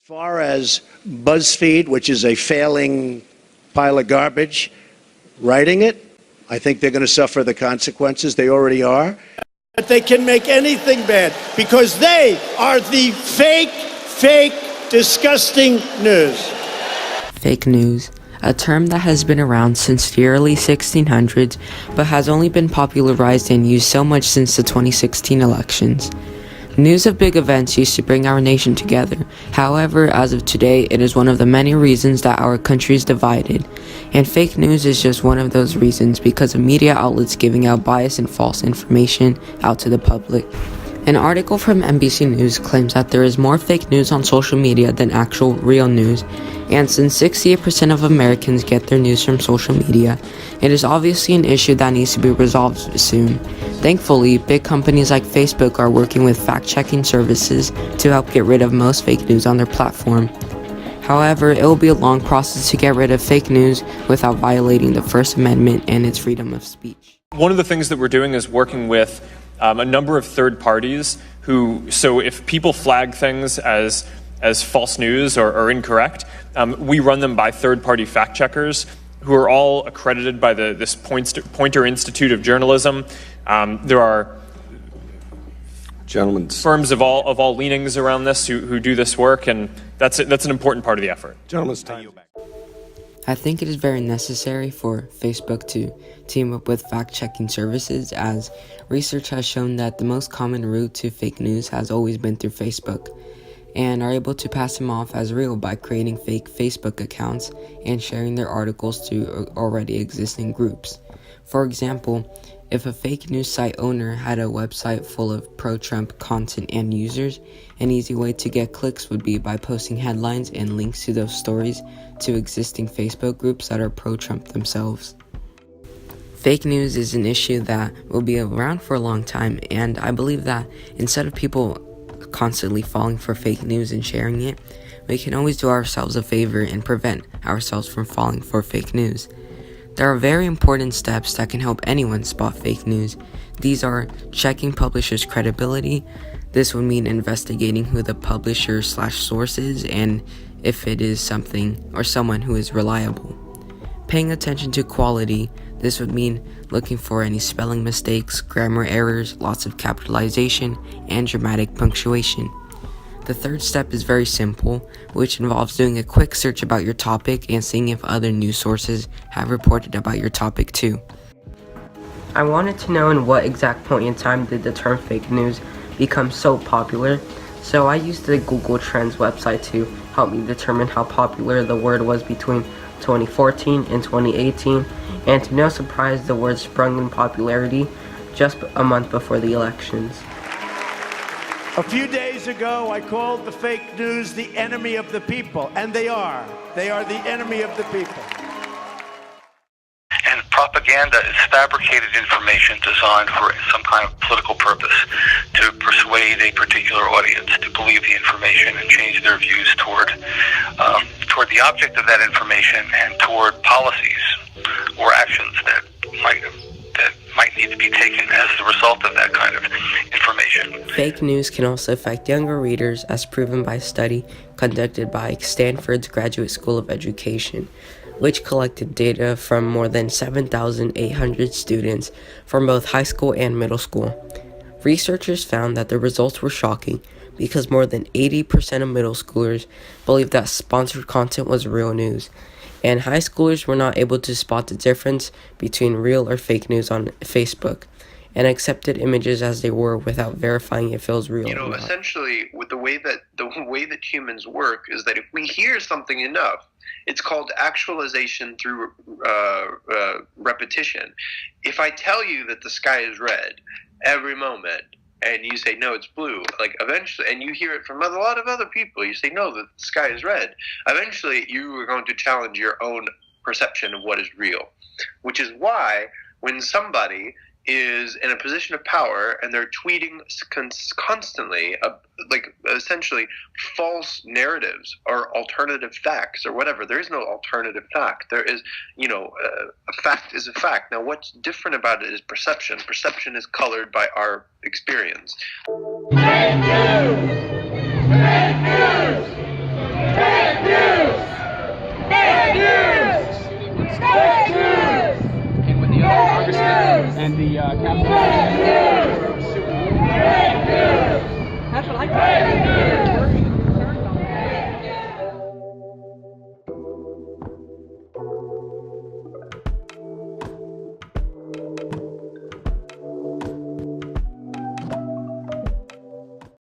Far as BuzzFeed, which is a failing pile of garbage, writing it, I think they're going to suffer the consequences. They already are. That they can make anything bad because they are the fake, disgusting news. Fake news, a term that has been around since the early 1600s, but has only been popularized and used so much since the 2016 elections. News of big events used to bring our nation together. However, as of today, it is one of the many reasons that our country is divided. And fake news is just one of those reasons because of media outlets giving out biased and false information out to the public. An article from NBC News claims that there is more fake news on social media than actual real news, and since 68% of Americans get their news from social media, it is obviously an issue that needs to be resolved soon. Thankfully, big companies like Facebook are working with fact-checking services to help get rid of most fake news on their platform. However, it will be a long process to get rid of fake news without violating the First Amendment and its freedom of speech. One of the things that we're doing is working with a number of third parties so if people flag things as false news or incorrect, we run them by third-party fact checkers who are all accredited by this Poynter Institute of Journalism. There are firms of all leanings around this who do this work, and that's an important part of the effort. Gentleman's time. I think it is very necessary for Facebook to team up with fact-checking services, as research has shown that the most common route to fake news has always been through Facebook, and are able to pass them off as real by creating fake Facebook accounts and sharing their articles to already existing groups. For example, if a fake news site owner had a website full of pro-Trump content and users, an easy way to get clicks would be by posting headlines and links to those stories to existing Facebook groups that are pro-Trump themselves. Fake news is an issue that will be around for a long time, and I believe that instead of people constantly falling for fake news and sharing it, we can always do ourselves a favor and prevent ourselves from falling for fake news. There are very important steps that can help anyone spot fake news. These are checking publishers' credibility. This would mean investigating who the publisher/source is and if it is something or someone who is reliable. Paying attention to quality. This would mean looking for any spelling mistakes, grammar errors, lots of capitalization, and dramatic punctuation. The third step is very simple, which involves doing a quick search about your topic and seeing if other news sources have reported about your topic too. I wanted to know in what exact point in time did the term fake news become so popular, so I used the Google Trends website to help me determine how popular the word was between 2014 and 2018, and to no surprise, the word sprung in popularity just a month before the elections. A few days ago, I called the fake news the enemy of the people, and they are. They are the enemy of the people. And propaganda is fabricated information designed for some kind of political purpose to persuade a particular audience to believe the information and change their views toward the object of that information and toward policies or actions that might need to be taken as the result of that kind of information. Fake news can also affect younger readers, as proven by a study conducted by Stanford's Graduate School of Education, which collected data from more than 7,800 students from both high school and middle school. Researchers found that the results were shocking because more than 80% of middle schoolers believed that sponsored content was real news, and high schoolers were not able to spot the difference between real or fake news on Facebook and accepted images as they were without verifying if it was real. Essentially, with the way that humans work is that if we hear something enough, it's called actualization through repetition. If I tell you that the sky is red every moment, and you say, no, it's blue, like eventually, and you hear it from a lot of other people, you say, no, the sky is red. Eventually, you are going to challenge your own perception of what is real, which is why when somebody is in a position of power and they're tweeting constantly, essentially false narratives or alternative facts or whatever. There is no alternative fact. There is, a fact is a fact. Now, what's different about it is perception. Perception is colored by our experience. Fake news! Fake news! And the capital. That's what I thought.